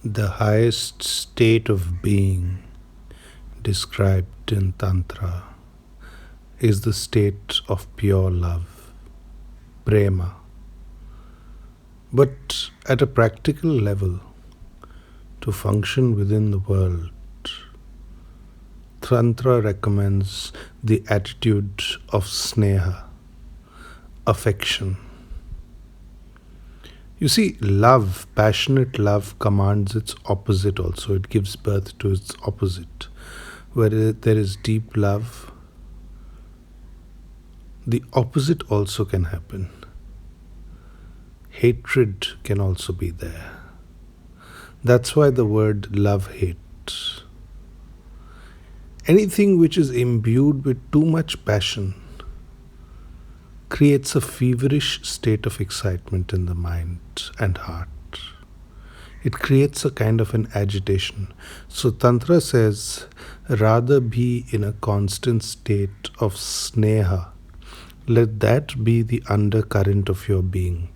The highest state of being described in Tantra is the state of pure love, prema. But at a practical level, to function within the world, Tantra recommends the attitude of Sneha, affection. You see, love, passionate love, commands its opposite also. It gives birth to its opposite. Where there is deep love, the opposite also can happen. Hatred can also be there. That's why the word love hate. Anything which is imbued with too much passion creates a feverish state of excitement in the mind and heart. It creates a kind of an agitation. So Tantra says, rather be in a constant state of sneha. Let that be the undercurrent of your being.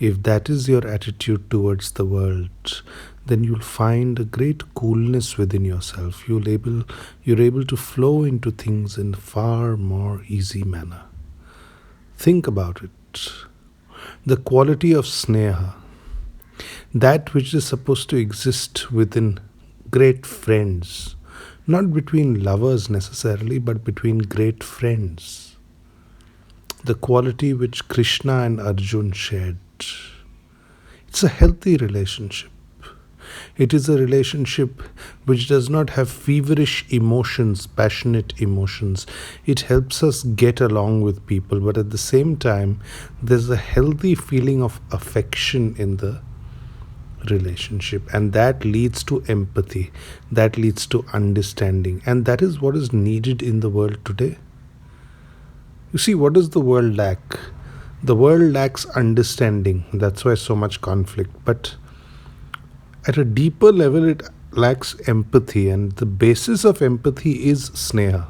If that is your attitude towards the world, then you'll find a great coolness within yourself. You're able to flow into things in a far more easy manner. Think about it. The quality of sneha, that which is supposed to exist within great friends, not between lovers necessarily, but between great friends. The quality which Krishna and Arjun shared. It's a healthy relationship. It is a relationship which does not have feverish emotions, passionate emotions. It helps us get along with people, but at the same time, there's a healthy feeling of affection in the relationship, and that leads to empathy, that leads to understanding, and that is what is needed in the world today. You see, what does the world lack? The world lacks understanding. That's why so much conflict. But at a deeper level, it lacks empathy, and the basis of empathy is sneha,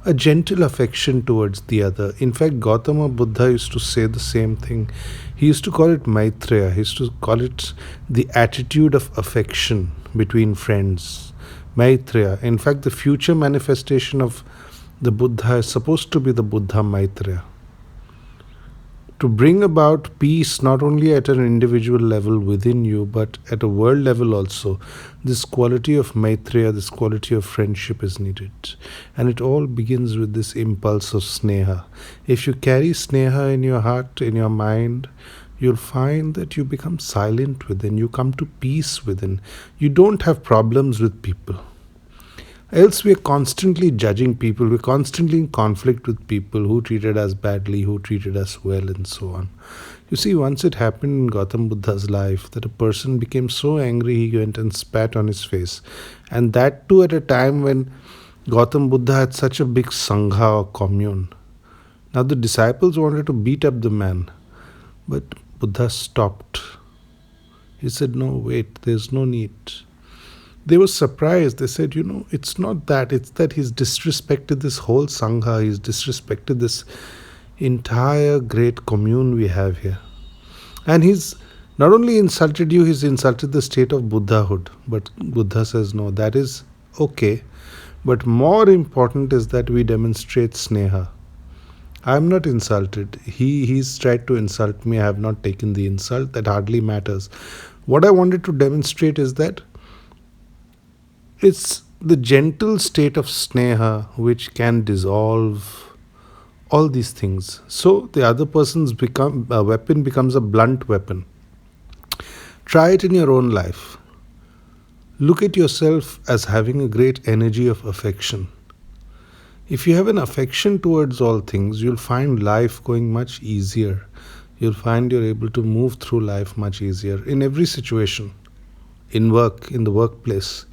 a gentle affection towards the other. In fact, Gautama Buddha used to say the same thing. He used to call it maitreya. He used to call it the attitude of affection between friends. Maitreya. In fact, the future manifestation of the Buddha is supposed to be the Buddha Maitreya. To bring about peace not only at an individual level within you, but at a world level also, this quality of maitreya, this quality of friendship is needed. And it all begins with this impulse of sneha. If you carry sneha in your heart, in your mind, you'll find that you become silent within, you come to peace within. You don't have problems with people. Else we are constantly judging people, we're constantly in conflict with people who treated us badly, who treated us well, and so on. You see, once it happened in Gautam Buddha's life that a person became so angry he went and spat on his face. And that too at a time when Gautam Buddha had such a big sangha or commune. Now the disciples wanted to beat up the man, but Buddha stopped. He said, no, wait, there's no need. They were surprised. They said, it's not that. It's that he's disrespected this whole Sangha. He's disrespected this entire great commune we have here. And he's not only insulted you, he's insulted the state of Buddhahood. But Buddha says, no, that is okay. But more important is that we demonstrate Sneha. I'm not insulted. He's tried to insult me. I have not taken the insult. That hardly matters. What I wanted to demonstrate is that it's the gentle state of sneha which can dissolve all these things. So the other person's weapon becomes a blunt weapon. Try it in your own life. Look at yourself as having a great energy of affection. If you have an affection towards all things, you'll find life going much easier. You'll find you're able to move through life much easier in every situation. In work, in the workplace.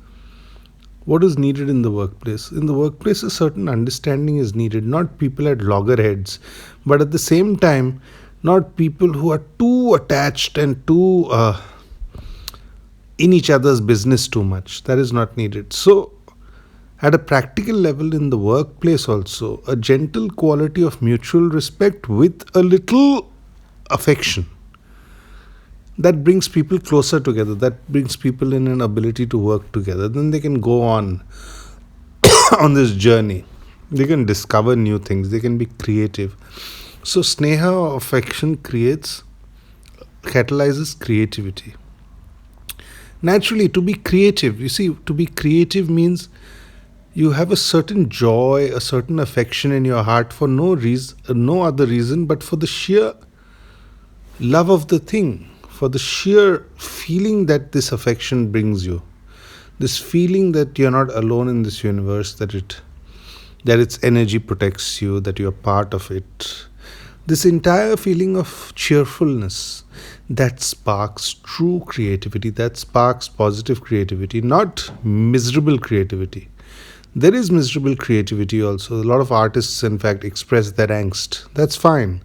What is needed in the workplace? In the workplace, a certain understanding is needed. Not people at loggerheads, but at the same time, not people who are too attached and too in each other's business too much. That is not needed. So, at a practical level in the workplace also, a gentle quality of mutual respect with a little affection That brings people closer together. That brings people in an ability to work together. Then they can go on on this journey. They can discover new things. They can be creative. So Sneha or affection catalyzes creativity. Naturally, to be creative, you see, to be creative means you have a certain joy, a certain affection in your heart for no other reason but for the sheer love of the thing, for the sheer feeling that this affection brings you, this feeling that you're not alone in this universe, that its energy protects you, that you're part of it. This entire feeling of cheerfulness that sparks true creativity, that sparks positive creativity, not miserable creativity. There is miserable creativity also. A lot of artists, in fact, express their angst. That's fine.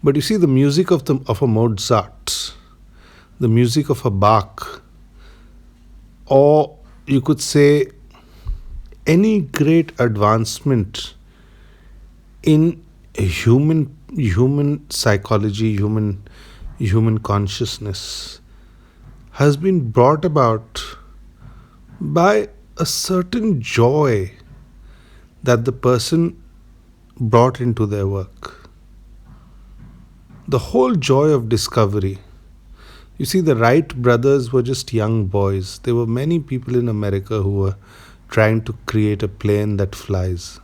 But you see, the music of a Mozart, the music of a Bach, or you could say any great advancement in human psychology, human consciousness has been brought about by a certain joy that the person brought into their work. The whole joy of discovery. You see, the Wright brothers were just young boys. There were many people in America who were trying to create a plane that flies.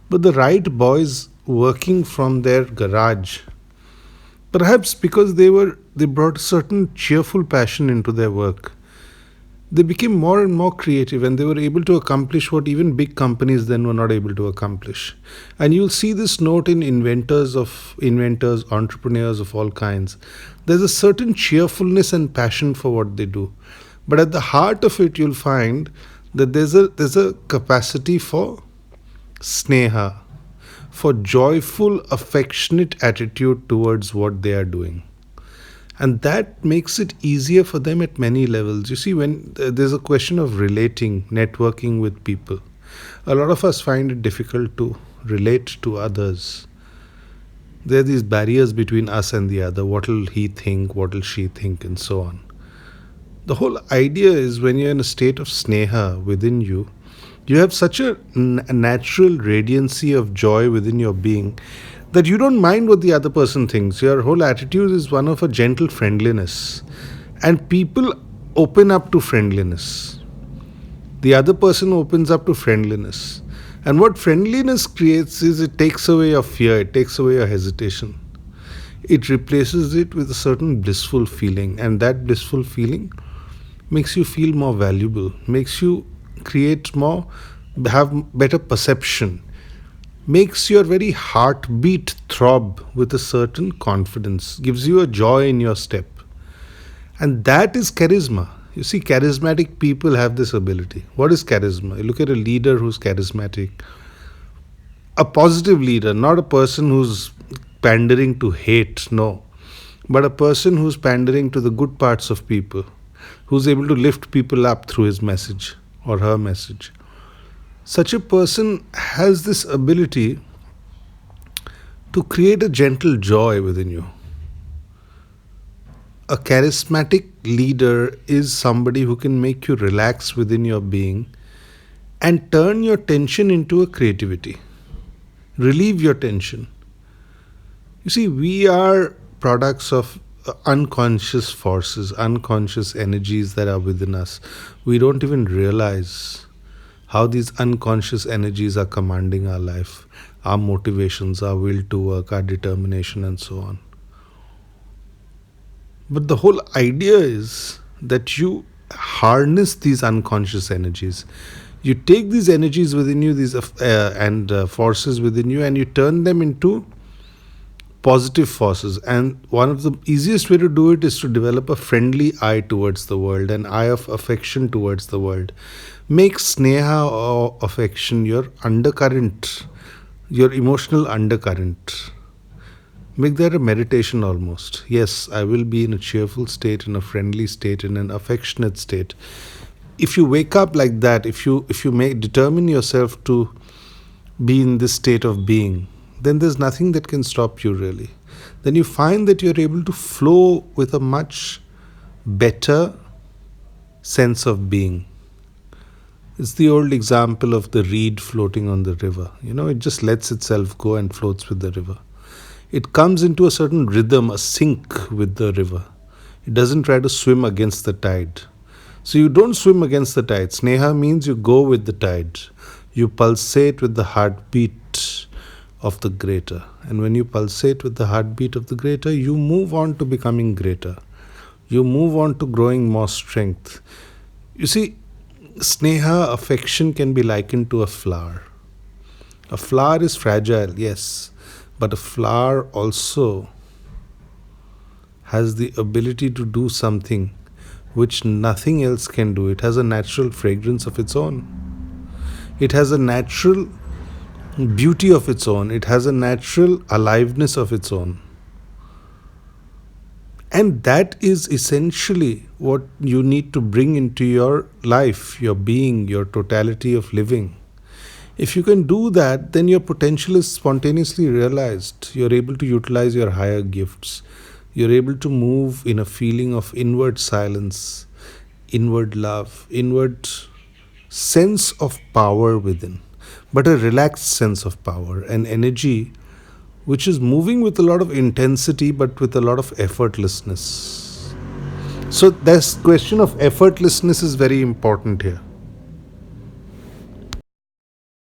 But the Wright boys working from their garage, perhaps because they brought a certain cheerful passion into their work, they became more and more creative, and they were able to accomplish what even big companies then were not able to accomplish. And you'll see this note in inventors, entrepreneurs of all kinds. There's a certain cheerfulness and passion for what they do. But at the heart of it, you'll find that there's a capacity for sneha, for joyful, affectionate attitude towards what they are doing. And that makes it easier for them at many levels. You see, when there's a question of relating, networking with people, a lot of us find it difficult to relate to others. There are these barriers between us and the other. What will he think? What will she think? And so on. The whole idea is when you're in a state of sneha within you, you have such a natural radiancy of joy within your being that you don't mind what the other person thinks. Your whole attitude is one of a gentle friendliness. And people open up to friendliness. The other person opens up to friendliness. And what friendliness creates is it takes away your fear, it takes away your hesitation. It replaces it with a certain blissful feeling. And that blissful feeling makes you feel more valuable, makes you have better perception, makes your very heartbeat throb with a certain confidence, gives you a joy in your step. And that is charisma. You see, charismatic people have this ability. What is charisma? You look at a leader who's charismatic, a positive leader, not a person who's pandering to hate, no, but a person who's pandering to the good parts of people, who's able to lift people up through his message or her message. Such a person has this ability to create a gentle joy within you. A charismatic leader is somebody who can make you relax within your being and turn your tension into a creativity. Relieve your tension. You see, we are products of unconscious forces, unconscious energies that are within us. We don't even realize how these unconscious energies are commanding our life, our motivations, our will to work, our determination, and so on. But the whole idea is that you harness these unconscious energies. You take these energies within you, these forces within you, and you turn them into positive forces. And one of the easiest way to do it is to develop a friendly eye towards the world, an eye of affection towards the world. Make sneha or affection your undercurrent, your emotional undercurrent. Make that a meditation almost. Yes, I will be in a cheerful state, in a friendly state, in an affectionate state. If you wake up like that, if you determine yourself to be in this state of being, then there's nothing that can stop you really. then you find that you're able to flow with a much better sense of being. It's the old example of the reed floating on the river. It just lets itself go and floats with the river. It comes into a certain rhythm, a sync with the river. It doesn't try to swim against the tide. So you don't swim against the tide. Sneha means you go with the tide. You pulsate with the heartbeat of the greater. And when you pulsate with the heartbeat of the greater, you move on to becoming greater. You move on to growing more strength. You see, Sneha, affection can be likened to a flower. A flower is fragile, yes, but a flower also has the ability to do something which nothing else can do. It has a natural fragrance of its own. It has a natural beauty of its own. It has a natural aliveness of its own. And that is essentially what you need to bring into your life, your being, your totality of living. If you can do that, then your potential is spontaneously realized. You're able to utilize your higher gifts. You're able to move in a feeling of inward silence, inward love, inward sense of power within, but a relaxed sense of power, an energy which is moving with a lot of intensity but with a lot of effortlessness. So this question of effortlessness is very important here.